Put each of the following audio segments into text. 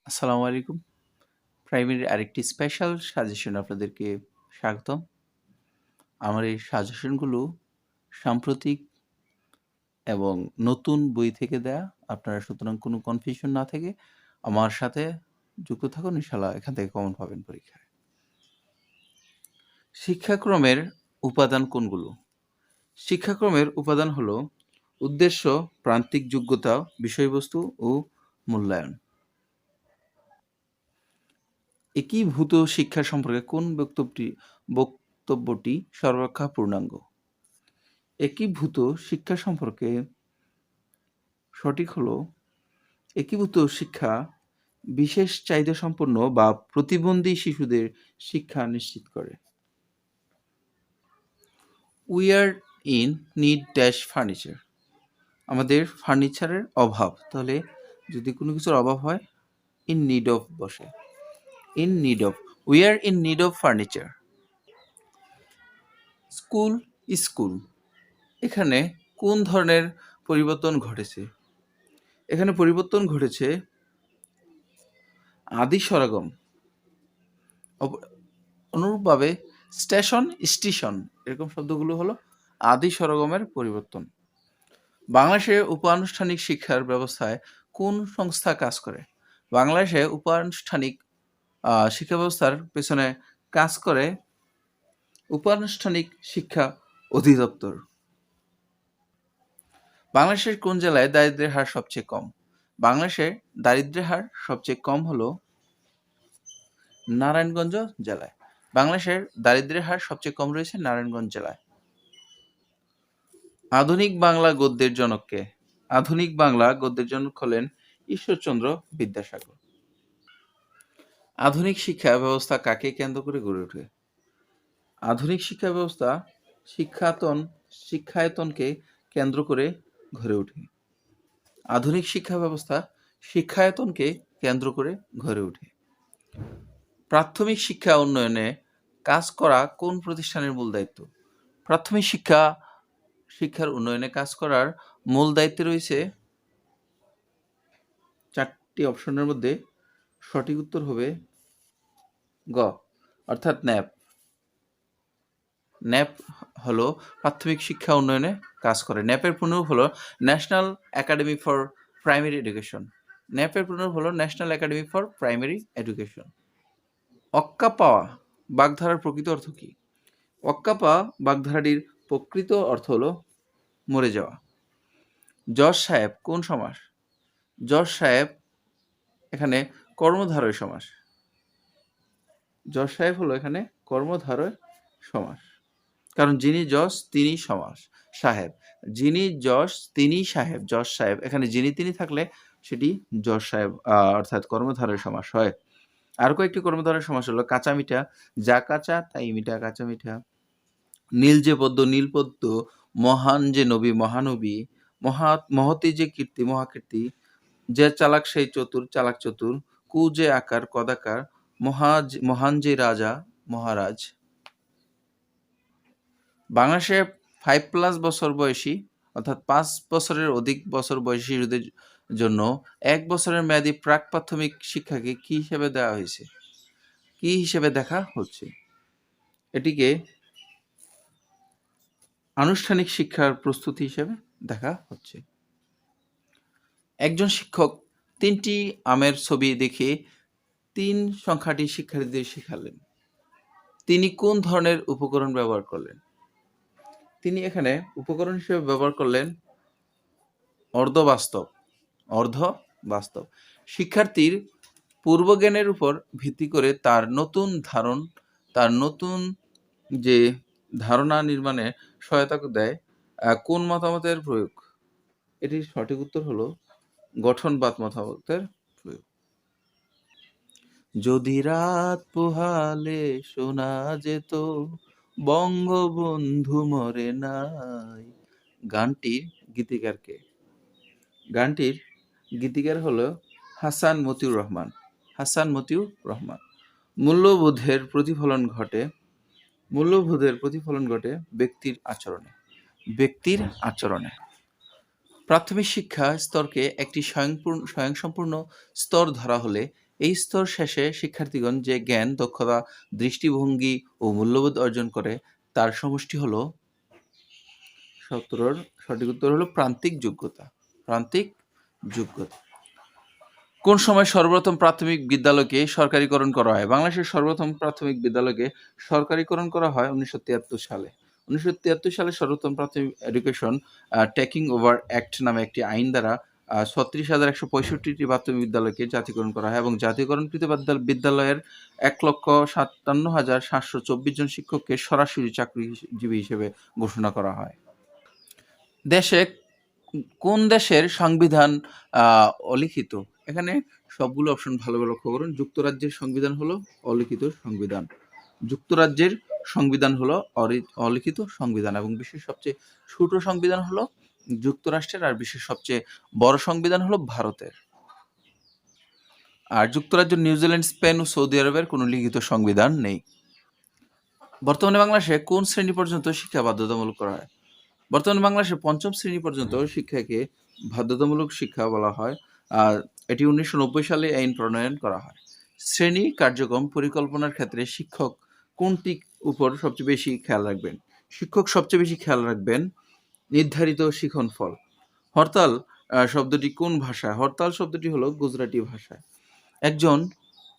আসসালামু আলাইকুম। প্রাইমারির আরেকটি স্পেশাল সাজেশন আপনাদেরকে স্বাগতম। আমার এই সাজেশনগুলো সাম্প্রতিক এবং নতুন বই থেকে দেয়া। আপনারা সুতরাং কোনো কনফিউশন না থেকে আমার সাথে যুক্ত থাকুন। ইনশাআল্লাহ এখান থেকে কমন পাবেন পরীক্ষায়। শিক্ষাক্রমের উপাদান কোনগুলো? শিক্ষাক্রমের উপাদান হলো উদ্দেশ্য, প্রান্তিক যোগ্যতা, বিষয়বস্তু ও মূল্যায়ন। একীভূত শিক্ষা সম্পর্কে কোন বক্তব্যটি সর্বাপেক্ষা পূর্ণাঙ্গ? একীভূত শিক্ষা সম্পর্কে সঠিক হলো একীভূত শিক্ষা বিশেষ চাহিদা সম্পন্ন বা প্রতিবন্ধী শিশুদের শিক্ষা নিশ্চিত করে। We are in need dash furniture. আমাদের ফার্নিচারের অভাব। তাহলে যদি কোনো কিছুর অভাব হয় ইন নিড অফ বসে। In need of. We are in need of furniture. School school এখানে কোন ধরনের পরিবর্তন ঘটেছে? এখানে পরিবর্তন ঘটেছে আদি সরগম। অনুরূপভাবে স্টেশন স্টেশন এরকম শব্দগুলো হলো আদি সরগমের পরিবর্তন। বাংলাদেশে উপ-আনুষ্ঠানিক শিক্ষার ব্যবস্থায় কোন সংস্থা কাজ করে? বাংলাদেশে উপ-আনুষ্ঠানিক শিক্ষা ব্যবস্থার পেছনে কাজ করে উপ-আনুষ্ঠানিক শিক্ষা অধিদপ্তর। বাংলাদেশের কোন জেলায় দারিদ্র্যের হার সবচেয়ে কম? বাংলাদেশে দারিদ্র্যের হার সবচেয়ে কম হলো নারায়ণগঞ্জ জেলায়। বাংলাদেশের দারিদ্র্যের হার সবচেয়ে কম রয়েছে নারায়ণগঞ্জ জেলায়। আধুনিক বাংলা গদ্যের জনক কে? আধুনিক বাংলা গদ্যের জনক হলেন ঈশ্বরচন্দ্র বিদ্যাসাগর। আধুনিক শিক্ষা ব্যবস্থা কাকে কেন্দ্র করে গড়ে ওঠে? আধুনিক শিক্ষা ব্যবস্থা শিক্ষায়তনকে কেন্দ্র করে গড়ে ওঠে। আধুনিক শিক্ষা ব্যবস্থা শিক্ষায়তনকে কেন্দ্র করে গড়ে ওঠে। প্রাথমিক শিক্ষা উন্নয়নে কাজ করা কোন প্রতিষ্ঠানের মূল দায়িত্ব? প্রাথমিক শিক্ষার উন্নয়নে কাজ করার মূল দায়িত্বে রয়েছে চারটি অপশনের মধ্যে সঠিক উত্তর হবে গ অর্থাৎ ন্যাপ। ন্যাপ হলো প্রাথমিক শিক্ষা উন্নয়নে কাজ করে। ন্যাপের পূর্ণরূপ হলো national academy for primary education. ন্যাপের পূর্ণরূপ হলো national academy for primary education. অক্কা পাওয়া বাগধারার প্রকৃত অর্থ কি? অক্কা পাওয়া বাগধারাটির প্রকৃত অর্থ হলো মরে যাওয়া। জজ সাহেব কোন সমাস? জজ সাহেব এখানে কর্মধারয় সমাস। জজ সাহেব হলো এখানে কর্মধারয় সমাস। কারণ যিনি জজ তিনি সাহেব। যিনি জজ তিনি সাহেব। জজ সাহেব এখানে যিনি তিনি থাকলে সেটি জজ সাহেব অর্থাৎ কর্মধারয় সমাস হয়। আর কয়েকটি কর্মধারয় সমাস হলো কাঁচা মিঠা, যা কাঁচা তাই মিঠা, কাঁচা মিঠা। নীল যে পদ্ম নীল পদ্ম, মহান যে নবী মহানবী, মহতি যে কীর্তি মহাকীর্তি, যে চালাক সেই চতুর চালাক চতুর, কু যে আকার কদাকার, মহান যে রাজা মহারাজ। বাংলাদেশে 5+ বছর বয়সী অর্থাৎ 5 বছরের অধিক বছর বয়সী শিশুদের জন্য 1 বছরের মেয়াদী প্রাক প্রাথমিক শিক্ষাকে কি হিসেবে দেওয়া হয়েছে? কি হিসেবে দেখা হচ্ছে? এটিকে আনুষ্ঠানিক শিক্ষার প্রস্তুতি হিসেবে দেখা হচ্ছে। একজন শিক্ষক 3টি আমের ছবি দেখে 3 সংখ্যাটি শিক্ষার্থীদের শেখালেন। তিনি কোন ধরনের উপকরণ ব্যবহার করলেন? তিনি এখানে উপকরণ হিসেবে ব্যবহার করলেন অর্ধবাস্তব। শিক্ষার্থীর পূর্বজ্ঞানের উপর ভিত্তি করে তার নতুন যে ধারণা নির্মাণে সহায়তা দেয় কোন মতামতের প্রয়োগ? এটির সঠিক উত্তর হলো গঠনবাদ মতামতের প্রয়োগ। যদি রাত পোহালে শোনা যেত বঙ্গবন্ধু মরে নাই। গানটির গীতিকার কে? গানটির গীতিকার হলো হাসান মতিউর রহমান। মূল্যবোধের প্রতিফলন ঘটে ব্যক্তির আচরণে। প্রাথমিক শিক্ষা স্তরকে একটি স্বয়ংসম্পূর্ণ স্তর ধরা হলে এই স্তর শেষে শিক্ষার্থীগণ যে জ্ঞান, দক্ষতা, দৃষ্টিভঙ্গি ও মূল্যবোধ অর্জন করে তার সমষ্টি হলো 17 সঠিক উত্তর হলো প্রান্তিক যোগ্যতা। প্রান্তিক যোগ্যতা। কোন সময় সর্বপ্রথম প্রাথমিক বিদ্যালয়কে সরকারিকরণ করা হয়? বাংলাদেশের সর্বপ্রথম প্রাথমিক বিদ্যালয়কে সরকারিকরণ করা হয় 1973 সালে। 1973 সালে সর্বপ্রথম প্রাথমিক এডুকেশন টেকিং ওভার অ্যাক্ট নামে একটি আইন দ্বারা 36,165টি প্রাথমিক বিদ্যালয়কে জাতীয়করণ করা হয় এবং জাতীয়করণকৃত বিদ্যালয়ের 1,57,724 জন শিক্ষককে সরাসরি চাকরিজীবী হিসেবে ঘোষণা করা হয়। দেশে কোন দেশের সংবিধান অলিখিত? এখানে সবগুলো অপশন ভালো করে লক্ষ্য করুন। যুক্তরাজ্যের সংবিধান হলো অলিখিত সংবিধান। যুক্তরাজ্যের সংবিধান হলো অলিখিত সংবিধান এবং বিশ্বের সবচেয়ে ছোট সংবিধান হলো যুক্তরাষ্ট্রের, আর বিশ্বের সবচেয়ে বড় সংবিধান হলো ভারতের। আর যুক্তরাজ্য, নিউজিল্যান্ড, স্পেন ও সৌদি আরবের কোনো লিখিত সংবিধান নেই। বর্তমানে বাংলাদেশে কোন শ্রেণী পর্যন্ত শিক্ষা বাধ্যতামূলক করা হয়? বর্তমানে বাংলাদেশে 5ম শ্রেণী পর্যন্ত শিক্ষাকে বাধ্যতামূলক শিক্ষা বলা হয়। আর এটি 1990 সালে আইন প্রণয়ন করা হয়। শ্রেণী কার্যক্রম পরিকল্পনার ক্ষেত্রে শিক্ষক কোনটির উপর সবচেয়ে বেশি খেয়াল রাখবেন? শিক্ষক সবচেয়ে বেশি খেয়াল রাখবেন নির্ধারিত শিখন ফল। হরতাল শব্দটি কোন ভাষায়? হরতাল শব্দটি হলো গুজরাটি ভাষায়।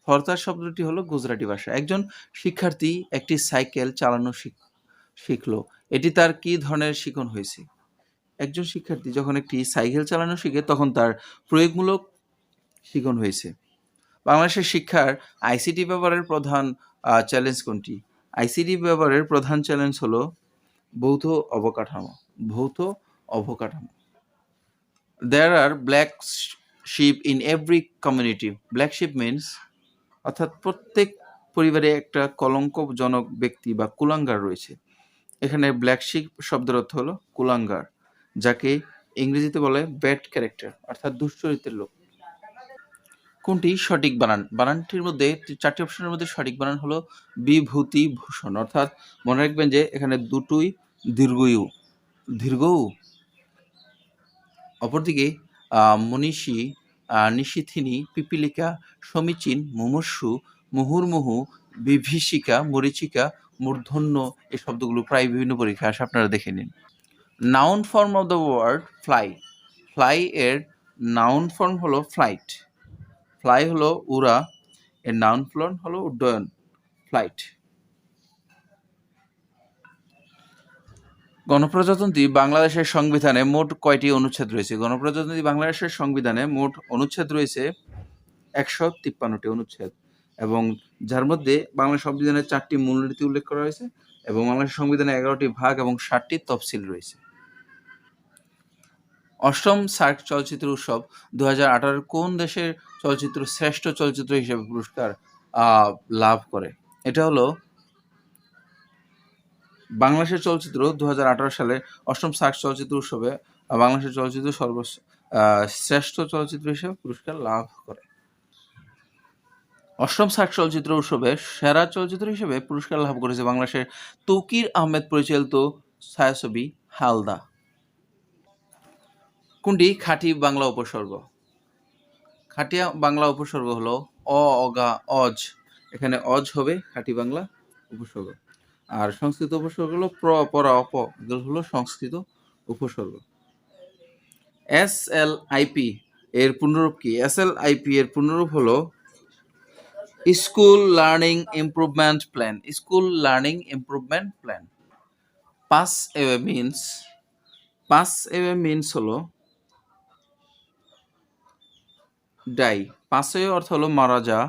হরতাল শব্দটি হলো গুজরাটি ভাষা। একজন শিক্ষার্থী একটি সাইকেল চালানো শিখলো, এটি তার কি ধরনের শিখন হয়েছে? একজন শিক্ষার্থী যখন একটি সাইকেল চালানো শিখে তখন তার প্রয়োগমূলক শিখন হয়েছে। বাংলাদেশের শিক্ষার আইসিটি ব্যবহারের প্রধান চ্যালেঞ্জ কোনটি? আইসিটি ব্যবহারের প্রধান চ্যালেঞ্জ হলো ভৌত অবকাঠামো। ভৌত অবকাঠামো। There are black sheep in every community. Black sheep means অর্থাৎ প্রত্যেক পরিবারে একটা কলঙ্কজনক ব্যক্তি বা কুলাঙ্গার রয়েছে। এখানে ব্ল্যাক শিপ শব্দের অর্থ হলো কুলাঙ্গার, যাকে ইংরেজিতে বলে ব্যাড ক্যারেক্টার অর্থাৎ দুশ্চরিত্রের লোক। কোনটি সঠিক বানান? বানানটির মধ্যে 4টি অপশনের মধ্যে সঠিক বানান হলো বিভূতিভূষণ। অর্থাৎ মনে রাখবেন যে এখানে দুটোই দীর্ঘ উ। অপরদিকে মনীষী, নিশীথিনী, পিপীলিকা, সমীচীন, মুমূর্ষু, মুহুর্মুহু, বিভীষিকা, মরীচিকা, মূর্ধন্য এই শব্দগুলো প্রায় বিভিন্ন পরীক্ষায় আসে, আপনারা দেখে নিন। Noun form of the word fly. Fly এর নাউন ফর্ম হলো ফ্লাইট। ফ্লাই হলো উড়া, এর নাউন ফর্ম হলো উড্ডয়ন, ফ্লাইট। গণপ্রজাতন্ত্রী বাংলাদেশের সংবিধানে মোট কয়টি অনুচ্ছেদ রয়েছে? গণপ্রজাতন্ত্রী বাংলাদেশের সংবিধানে মোট অনুচ্ছেদ রয়েছে 153টি অনুচ্ছেদ, এবং যার মধ্যে বাংলা সংবিধানের 4টি মূলনীতি উল্লেখ করা হয়েছে এবং বাংলাদেশ সংবিধানে 11টি ভাগ এবং 7টি তফসিল রয়েছে। 8ম সার্ক চলচ্চিত্র উৎসব 2018 কোন দেশের চলচ্চিত্র শ্রেষ্ঠ চলচ্চিত্র হিসেবে পুরস্কার লাভ করে? এটা হলো বাংলাদেশের চলচ্চিত্র 2018 সালে 8ম সার্ক চলচ্চিত্র উৎসবে বাংলাদেশের চলচ্চিত্র শ্রেষ্ঠ চলচ্চিত্র হিসেবে পুরস্কার লাভ করে। 8ম সার্ক চলচ্চিত্র উৎসবে সেরা চলচ্চিত্র হিসেবে পুরস্কার লাভ করেছে বাংলাদেশের তৌকির আহমেদ পরিচালিত ছায়াছবি হালদা। কোনটি খাঁটি বাংলা উপসর্গ? খাঁটি বাংলা উপসর্গ হলো অ, অগা, অজ। এখানে অজ হবে খাঁটি বাংলা উপসর্গ। আর সংস্কৃত উপসর্গ হলো প্র, পরা, অপ, এগুলো হলো সংস্কৃত উপসর্গ। SLIP এর পূর্ণরূপ কি? SLIP এর পূর্ণরূপ হলো school learning improvement plan. School learning improvement plan. Pass away means হলো ডাই। পাস এওয়ে অর্থ হলো মারা যা,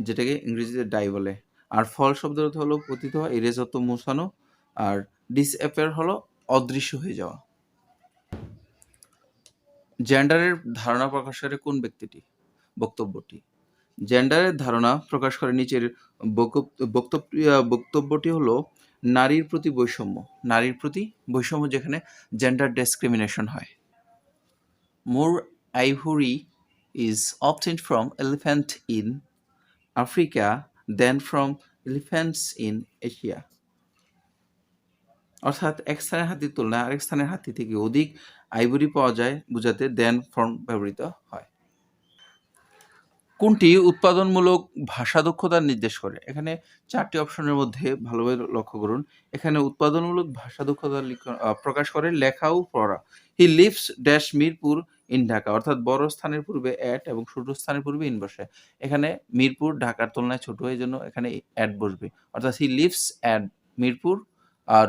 যেটাকে ইংরেজিতে ডাই বলে। আর ফল শব্দের অর্থ হলো পতিত হওয়া, ইরেজ অর্থ মোছানো, আর ডিসঅ্যাপিয়ার হলো অদৃশ্য হয়ে যাওয়া। জেন্ডারের ধারণা প্রকাশ করে কোন বক্তব্যটি? জেন্ডারের ধারণা প্রকাশ করে নিচের বক্তব্যটি হলো নারীর প্রতি বৈষম্য। নারীর প্রতি বৈষম্য যেখানে জেন্ডার ডিসক্রিমিনেশন হয়। More ivory is obtained from elephant in Africa than from elephants in Asia. অর্থাৎ এক স্থানের হাতির তুলনায় আরেক স্থানের হাতি থেকে অধিক আইভরি পাওয়া যায় বোঝাতে দেন ফর্ম ব্যবহৃত হয়। কোনটি উৎপাদনমূলক ভাষা দক্ষতার নির্দেশ করে? এখানে ৪ টি অপশনের মধ্যে ভালোভাবে লক্ষ্য করুন। এখানে উৎপাদনমূলক ভাষা দক্ষতা প্রকাশ করে লেখা ও পড়া। He lives dash Mirpur in Dhaka, অর্থাৎ বড় স্থানের পূর্বে এট এবং ছোট স্থানের পূর্বে ইন বসে। এখানে মিরপুর ঢাকার তুলনায় ছোট, এজন্য এখানে এট বসবে। অর্থাৎ he lives at Mirpur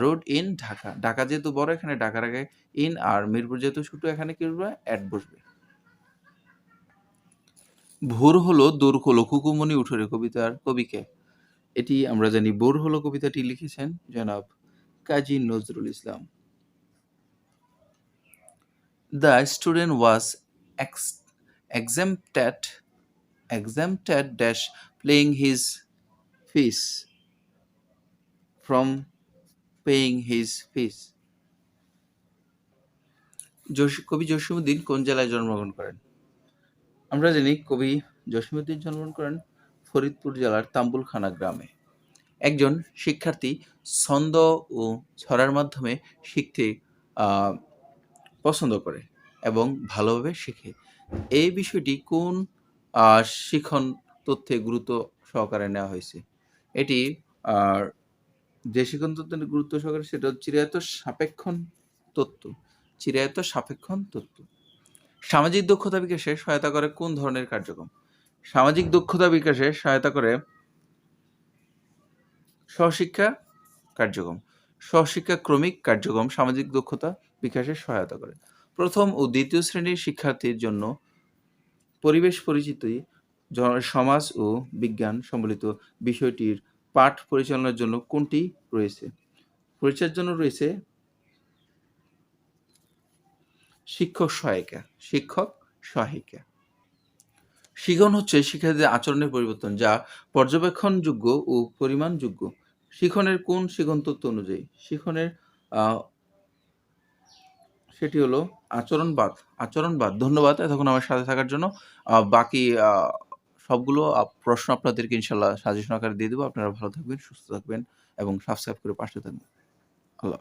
road in Dhaka. Dhaka যেহেতু বড়, এখানে ঢাকার আগে ইন, আর মিরপুর যেহেতু ছোট, এখানে কি বসবে? এট বসবে। ভোর হলো দোর হলো খুকুমনি উঠোরে কবিতার কবিকে? এটি আমরা জানি। ভোর হলো কবিতাটি লিখেছেন জনাব Kazi Nazrul Islam. The student was exempted dash playing his fees from paying his fees. কবি জসীমউদ্দীন কোন জেলায় জন্মগ্রহণ করেন? আমরা জানি কবি জসীমউদ্দীন জন্মগ্রহণ করেন ফরিদপুর জেলার তাম্বুলখানা গ্রামে। একজন শিক্ষার্থী ছন্দ ও ছড়ার মাধ্যমে শিখতে পছন্দ করে এবং ভালোভাবে শেখে। এই বিষয়টি কোন শিখন তথ্যে গুরুত্ব সহকারে নেওয়া হয়েছে? এটি যে শিখন তথ্যের গুরুত্ব সহকারে, সেটা চিরায়ত সাপেক্ষণ তত্ত্ব। চিরায়ত সাপেক্ষণ তত্ত্ব। সামাজিক দক্ষতা বিকাশে সহায়তা করে কোন ধরনের কার্যক্রম? সামাজিক দক্ষতা বিকাশে সহায়তা করে স্বশিক্ষা কার্যক্রম। স্বশিক্ষা ক্রমিক কার্যক্রম সামাজিক দক্ষতা বিকাশে সহায়তা করে। প্রথম ও দ্বিতীয় শ্রেণীর শিক্ষার্থীর জন্য পরিবেশ পরিচিতি, সমাজ ও বিজ্ঞান সম্বলিত বিষয়টির পাঠ পরিচালনার জন্য কোনটি রয়েছে? পরিচয়ের জন্য রয়েছে শিক্ষক সহায়িকা। শিক্ষক সহায়িকা। শিখন হচ্ছে শিক্ষার্থীদের আচরণের পরিবর্তন, যা পর্যবেক্ষণযোগ্য ও পরিমাণযোগ্য। শিখনের কোন শিখন তত্ত্ব অনুযায়ী? শিখনের সেটি হলো আচরণবাদ। আচরণবাদ। ধন্যবাদ এতক্ষণ আমার সাথে থাকার জন্য। বাকি সবগুলো প্রশ্ন আপনাদেরকে ইনশাল্লাহ সাজেশন আকারে দিয়ে দেবো। আপনারা ভালো থাকবেন, সুস্থ থাকবেন এবং সাবস্ক্রাইব করে পাশে থাকবেন। আল্লাহ।